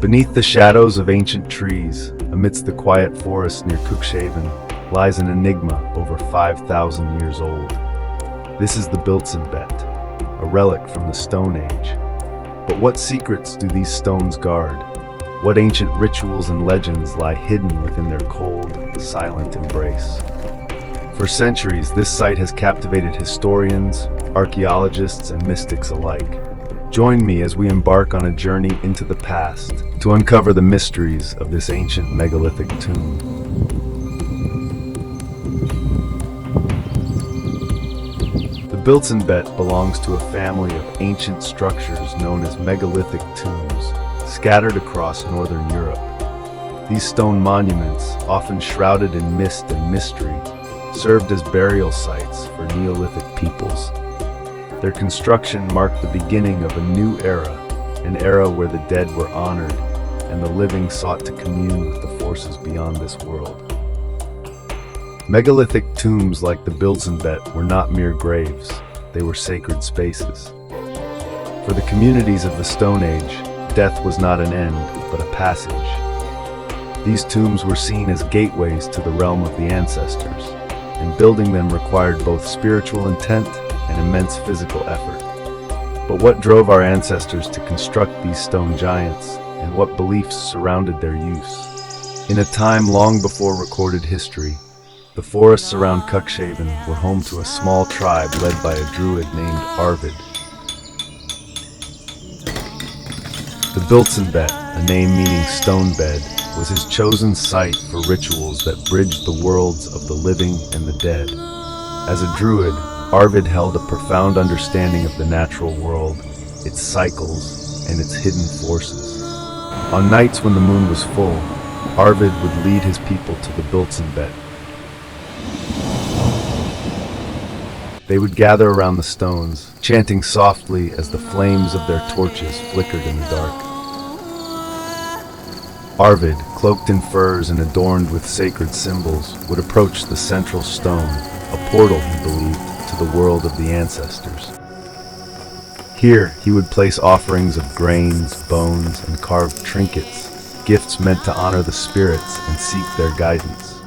Beneath the shadows of ancient trees, amidst the quiet forest near Cuxhaven, lies an enigma over 5,000 years old. This is the Biltzenbet, a relic from the Stone Age. But what secrets do these stones guard? What ancient rituals and legends lie hidden within their cold, silent embrace? For centuries, this site has captivated historians, archaeologists, and mystics alike. Join me as we embark on a journey into the past to uncover the mysteries of this ancient megalithic tomb. The Biltzenbet belongs to a family of ancient structures known as megalithic tombs, scattered across northern Europe. These stone monuments, often shrouded in mist and mystery, served as burial sites for Neolithic peoples. Their construction marked the beginning of a new era, an era where the dead were honored and the living sought to commune with the forces beyond this world. Megalithic tombs like the Biltzenbet were not mere graves, they were sacred spaces. For the communities of the Stone Age, death was not an end, but a passage. These tombs were seen as gateways to the realm of the ancestors, and building them required both spiritual intent and immense physical effort. But what drove our ancestors to construct these stone giants, and what beliefs surrounded their use? In a time long before recorded history, the forests around Cuxhaven were home to a small tribe led by a druid named Arvid. The Biltzenbet, a name meaning stone bed, was his chosen site for rituals that bridged the worlds of the living and the dead. As a druid, Arvid held a profound understanding of the natural world, its cycles, and its hidden forces. On nights when the moon was full, Arvid would lead his people to the Biltzenbet. They would gather around the stones, chanting softly as the flames of their torches flickered in the dark. Arvid, cloaked in furs and adorned with sacred symbols, would approach the central stone, a portal, he believed, to the world of the ancestors. Here, he would place offerings of grains, bones, and carved trinkets, gifts meant to honor the spirits and seek their guidance.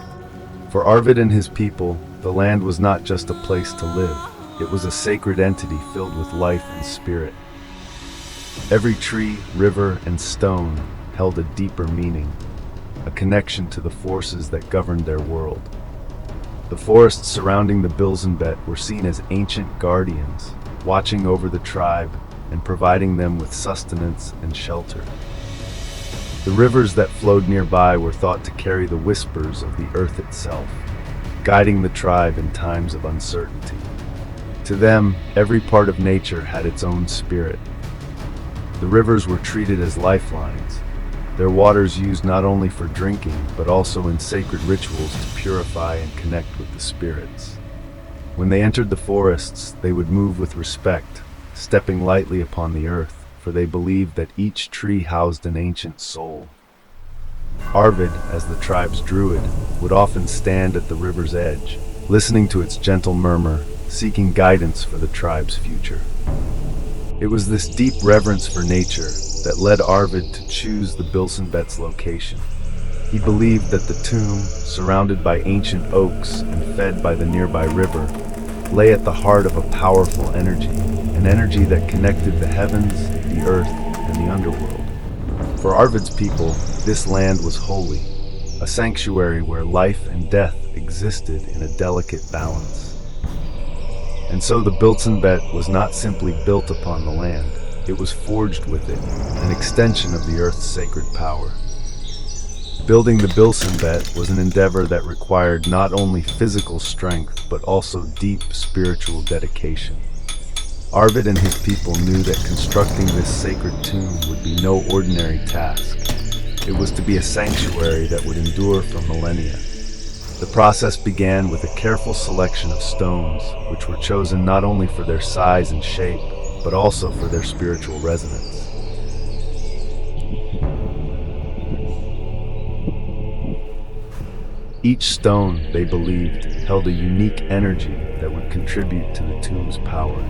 For Arvid and his people, the land was not just a place to live, it was a sacred entity filled with life and spirit. Every tree, river, and stone held a deeper meaning, a connection to the forces that governed their world. The forests surrounding the Biltzenbet were seen as ancient guardians, watching over the tribe and providing them with sustenance and shelter. The rivers that flowed nearby were thought to carry the whispers of the earth itself, guiding the tribe in times of uncertainty. To them, every part of nature had its own spirit. The rivers were treated as lifelines, their waters used not only for drinking, but also in sacred rituals to purify and connect with the spirits. When they entered the forests, they would move with respect, stepping lightly upon the earth, for they believed that each tree housed an ancient soul. Arvid, as the tribe's druid, would often stand at the river's edge, listening to its gentle murmur, seeking guidance for the tribe's future. It was this deep reverence for nature that led Arvid to choose the Biltzenbet's location. He believed that the tomb, surrounded by ancient oaks and fed by the nearby river, lay at the heart of a powerful energy, an energy that connected the heavens, the earth, and the underworld. For Arvid's people, this land was holy, a sanctuary where life and death existed in a delicate balance. And so the Biltzenbet was not simply built upon the land, it was forged with it, an extension of the earth's sacred power. Building the Biltzenbet was an endeavor that required not only physical strength, but also deep spiritual dedication. Arvid and his people knew that constructing this sacred tomb would be no ordinary task. It was to be a sanctuary that would endure for millennia. The process began with a careful selection of stones, which were chosen not only for their size and shape, but also for their spiritual resonance. Each stone, they believed, held a unique energy that would contribute to the tomb's power.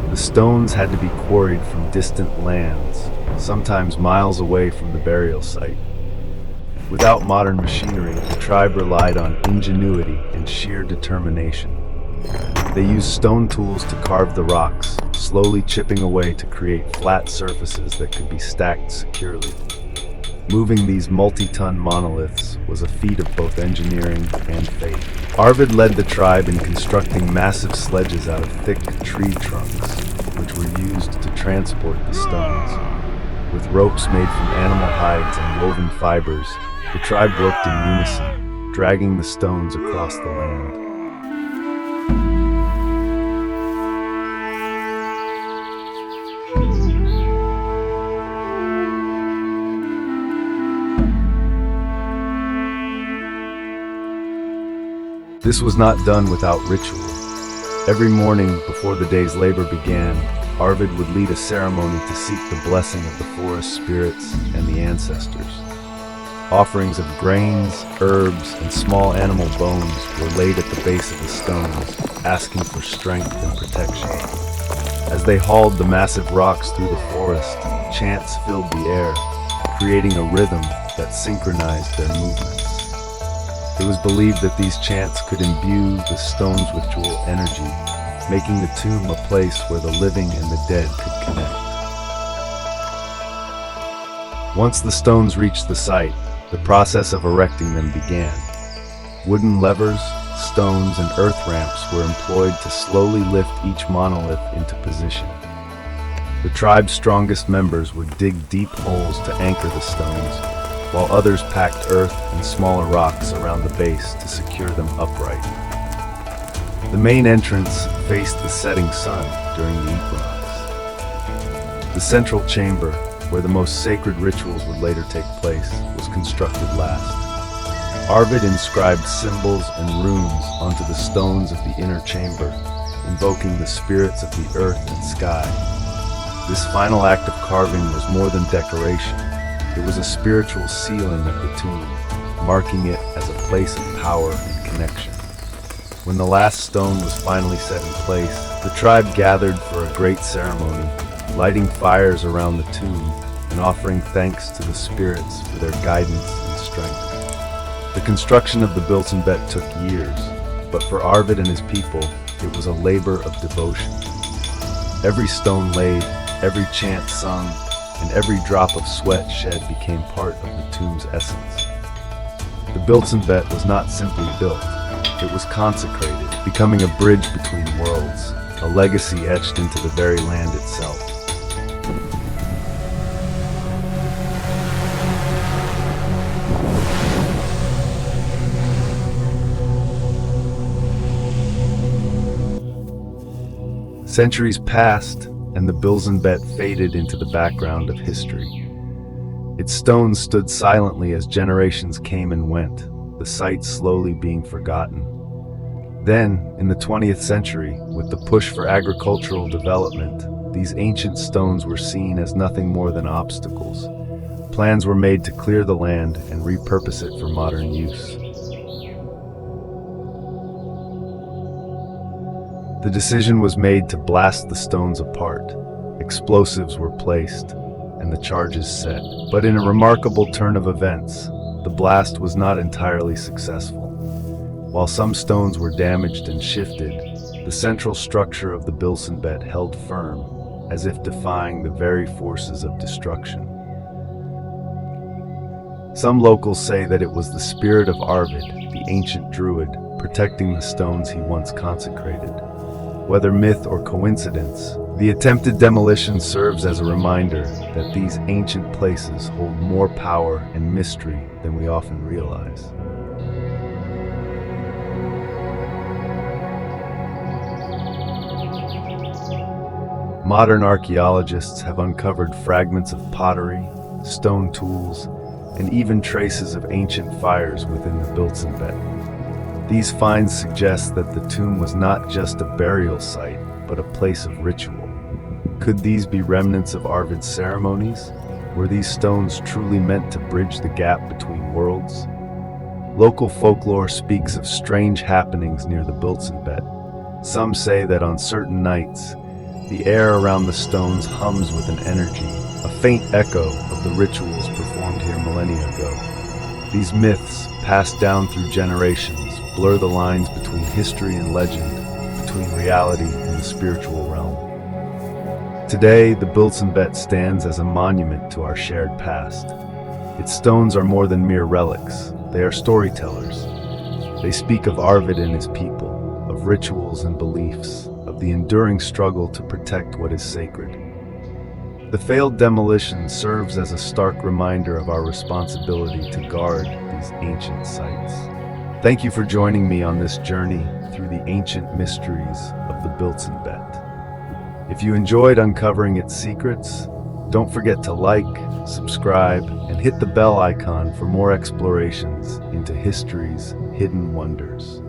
The stones had to be quarried from distant lands, sometimes miles away from the burial site. Without modern machinery, the tribe relied on ingenuity and sheer determination. They used stone tools to carve the rocks, slowly chipping away to create flat surfaces that could be stacked securely. Moving these multi-ton monoliths was a feat of both engineering and faith. Arvid led the tribe in constructing massive sledges out of thick tree trunks, which were used to transport the stones. With ropes made from animal hides and woven fibers, the tribe worked in unison, dragging the stones across the land. This was not done without ritual. Every morning before the day's labor began, Arvid would lead a ceremony to seek the blessing of the forest spirits and the ancestors. Offerings of grains, herbs, and small animal bones were laid at the base of the stones, asking for strength and protection. As they hauled the massive rocks through the forest, chants filled the air, creating a rhythm that synchronized their movements. It was believed that these chants could imbue the stone's ritual energy, making the tomb a place where the living and the dead could connect. Once the stones reached the site, the process of erecting them began. Wooden levers, stones, and earth ramps were employed to slowly lift each monolith into position. The tribe's strongest members would dig deep holes to anchor the stones, while others packed earth and smaller rocks around the base to secure them upright. The main entrance faced the setting sun during the equinox. The central chamber, where the most sacred rituals would later take place, was constructed last. Arvid inscribed symbols and runes onto the stones of the inner chamber, invoking the spirits of the earth and sky. This final act of carving was more than decoration. It was a spiritual sealing of the tomb, marking it as a place of power and connection. When the last stone was finally set in place, the tribe gathered for a great ceremony, lighting fires around the tomb and offering thanks to the spirits for their guidance and strength. The construction of the Bilsenbet took years, but for Arvid and his people, it was a labor of devotion. Every stone laid, every chant sung, and every drop of sweat shed became part of the tomb's essence. The Bilsenbet was not simply built, it was consecrated, becoming a bridge between worlds, a legacy etched into the very land itself. Centuries passed, and the Bilsenbet faded into the background of history. Its stones stood silently as generations came and went, the site slowly being forgotten. Then, in the 20th century, with the push for agricultural development, these ancient stones were seen as nothing more than obstacles. Plans were made to clear the land and repurpose it for modern use. The decision was made to blast the stones apart. Explosives were placed, and the charges set. But in a remarkable turn of events, the blast was not entirely successful. While some stones were damaged and shifted, the central structure of the Bilsenbet held firm, as if defying the very forces of destruction. Some locals say that it was the spirit of Arvid, the ancient druid, protecting the stones he once consecrated. Whether myth or coincidence, the attempted demolition serves as a reminder that these ancient places hold more power and mystery than we often realize. Modern archaeologists have uncovered fragments of pottery, stone tools, and even traces of ancient fires within the Bilsenbet. These finds suggest that the tomb was not just a burial site, but a place of ritual. Could these be remnants of Arvid's ceremonies? Were these stones truly meant to bridge the gap between worlds? Local folklore speaks of strange happenings near the Bilsenbet. Some say that on certain nights, the air around the stones hums with an energy, a faint echo of the rituals performed here millennia ago. These myths, passed down through generations, blur the lines between history and legend, between reality and the spiritual realm. Today, the Bilsenbet stands as a monument to our shared past. Its stones are more than mere relics. They are storytellers. They speak of Arvid and his people, of rituals and beliefs, of the enduring struggle to protect what is sacred. The failed demolition serves as a stark reminder of our responsibility to guard these ancient sites. Thank you for joining me on this journey through the ancient mysteries of the Bilsenbet. If you enjoyed uncovering its secrets, don't forget to like, subscribe, and hit the bell icon for more explorations into history's hidden wonders.